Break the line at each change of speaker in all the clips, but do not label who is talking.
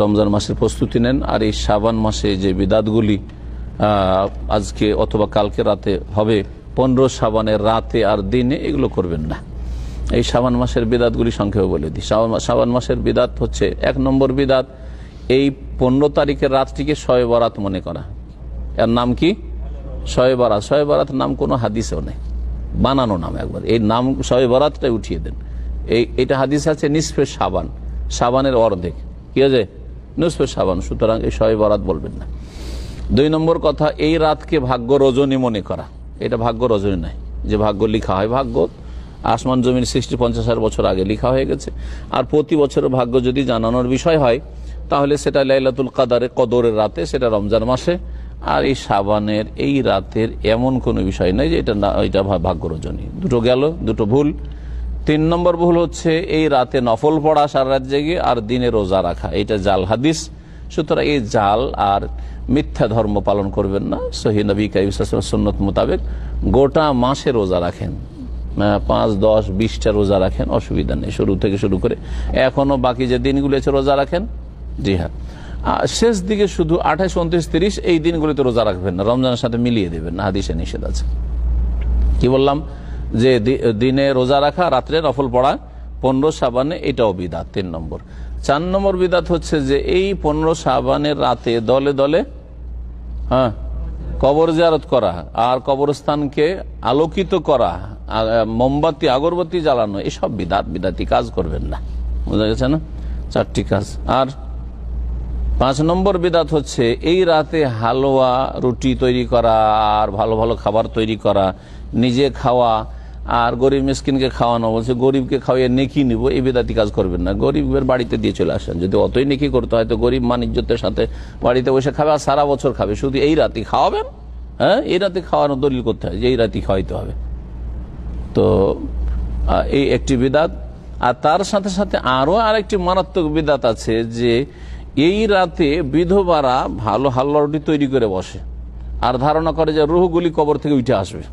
রমজান মাসের প্রস্তুতি নেন। আর এই শাবান মাসে যে বিদাতগুলি আজকে অথবা কালকে রাতে হবে, 15 শাবানের রাতে আর দিনে এগুলো করবেন না। এই শাবান মাসের বিদাতগুলি সংক্ষেপে বলে দিই। শাবান মাসের বিদাত হচ্ছে, 1 নম্বর বিদাত, এই 15 তারিখের রাতটিকে শবে বরাত মনে করা। এর নাম কি? শবে বরাত। শবে বরাত নাম কোনো হাদিসেও নেই, বানানো নাম একবার। এই নাম শবে বরাতটাই উঠিয়ে দেন। এইটা হাদিস আছে নিসফে শাবান, শাবানের অর্ধেক, কি আছে? নিসফে শাবান। সুতরাং এই শবে বরাত বলবেন না। 2 নম্বর কথা, এই রাতকে ভাগ্য রজনী মনে করা। এটা ভাগ্য রজনী নাই, যে ভাগ্য লিখা হয়। ভাগ্য আসমান জমিন সৃষ্টি 50,000 বছর আগে লিখা হয়ে গেছে। আর প্রতি বছর ভাগ্য যদি জানানোর বিষয় হয় তাহলে সেটা লাইলাতুল কাদারে, কদরের রাতে, সেটা রমজান মাসে। আর এই শাবানের এই রাতের এমন কোনো বিষয় নেই যে এটা ভাগ্য রজনী। দুটো গেল, দুটো ভুল। 3 নম্বর ভুল হচ্ছে এই রাতে নফল পড়া সারা রাত জেগে, আর দিনে রোজা রাখা। এটা জাল হাদিস। সুতরাং এই জাল আর মিথ্যা ধর্ম পালন করবেন না। সহিহ নবী কারীম সাল্লাল্লাহু আলাইহি ওয়াসাল্লাম সুন্নত মোতাবেক গোটা মাসে রোজা রাখেন, 5, 10, 20টা রোজা রাখেন, অসুবিধা নেই। শুরু থেকে শুরু করে এখনো বাকি যে দিনগুলো আছে রোজা রাখেন। জি হ্যাঁ, শেষ দিকে শুধু 28, 29, 30 এই দিনগুলিতে রোজা রাখবেন না, রমজানের সাথে মিলিয়ে দেবেন না, হাদিসে নিষেধ আছে। কি বললাম? যে দিনে রোজা রাখা, রাত্রে নফল পড়া 15 শাবানে, এটাও বিদাত। 3 নম্বর। 4 নম্বর বিদাত হচ্ছে যে এই 15 শাবানের রাতে দলে দলে কবর জিয়ারত করা, আর কবরস্থানকে আলোকিত করা, মোমবাতি আগরবাতি জ্বালানো, এসব বিদাতি কাজ করবেন না। বোঝা গেছে না? 4টি কাজ। আর 5 নম্বর বিদাত হচ্ছে এই রাতে হালুয়া, রুটি তৈরি করা, আর ভালো ভালো খাবার তৈরি করা, নিজে খাওয়া, আর গরিব মিসকিনকে খাওয়ানো। বলছে গরিবকে খাওয়াইয়ে নেকি নিব, এই বিদাতি কাজ করবেন না। গরিবের বাড়িতে দিয়ে চলে আসেন। যদি অতই নেকি করতে হয় তো গরিব মানিজ্যতের সাথে বাড়িতে বসে খাবে, আর সারা বছর খাবে। শুধু এই রাতে খাওয়াবেন? হ্যাঁ, এই রাতে খাওয়ানো দলিল করতে হয় যে এই রাতে খাওয়াইতে হবে। তো এই একটি বিদাত। আর তার সাথে সাথে আরো আরেকটি মারাত্মক বিদাত আছে যে এই রাতে বিধবারা ভালো হালুয়া রুটি তৈরি করে বসে, আর ধারণা করে যে রুহগুলি কবর থেকে উঠে আসবে,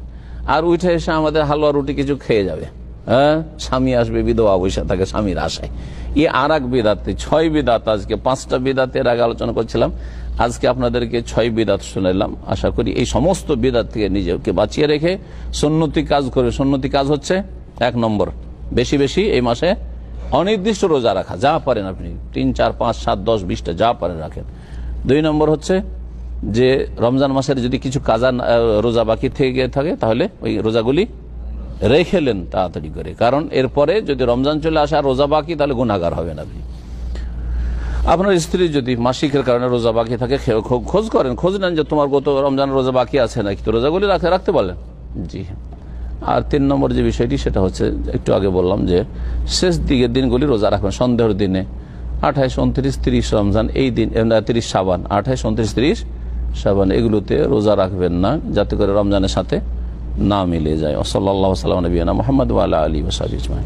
আর উঠে এসে আমাদের হালুয়া রুটি কিছু খেয়ে যাবে। হ্যাঁ, স্বামী আসবে, বিধবা বসে থাকে স্বামীর আশায়। এই আর এক বিদাতে। 6 বিদাত। আজকে 5টা বিদাতের আগে আলোচনা করছিলাম, আজকে আপনাদেরকে 6 বিদাত শুনাইলাম। আশা করি এই সমস্ত বিদাত থেকে নিজেকে বাঁচিয়ে রেখে সুন্নতি কাজ করে। সুন্নতি কাজ হচ্ছে 1 নম্বর, বেশি বেশি এই মাসে অনির্দিষ্ট রোজা রাখা, যা পারেন আপনি 3, 4, 5, 7, 10, 20টা যা পারেন রাখেন। 2 নম্বর হচ্ছে যে রমজান মাসের যদি কিছু কাজা রোজা বাকি থেকে থাকে তাহলে ওই রোজাগুলি রেখেলেন তাড়াতাড়ি করে, কারণ এরপরে যদি রমজান চলে আসে আর রোজা বাকি তাহলে গুনাহগার হবেন আপনি। আপনার স্ত্রী যদি মাসিকের কারণে রোজা বাকি থাকে, খোঁজ করেন, খোঁজ নেন যে তোমার গত রমজান রোজা বাকি আছে নাকি, তো রোজাগুলি রাখতে বলেন। জি। আর 3 নম্বর যে বিষয়টি সেটা হচ্ছে একটু আগে বললাম যে শেষ দিকের দিনগুলি রোজা রাখবেন। সন্দেহের দিনে 28, 29, 30 রমজান, এই দিন 30 শাবান, 28, 29, 30 শাবান, এগুলোতে রোজা রাখবেন না, যাতে করে রমজানের সাথে না মিলে যায়। সাল্লাল্লাহু আলাইহি ওয়া সাল্লাম নবিয়ানা মুহাম্মদ ওয়া আলা আলিহি ওয়া সাহবিহি আজমাইন।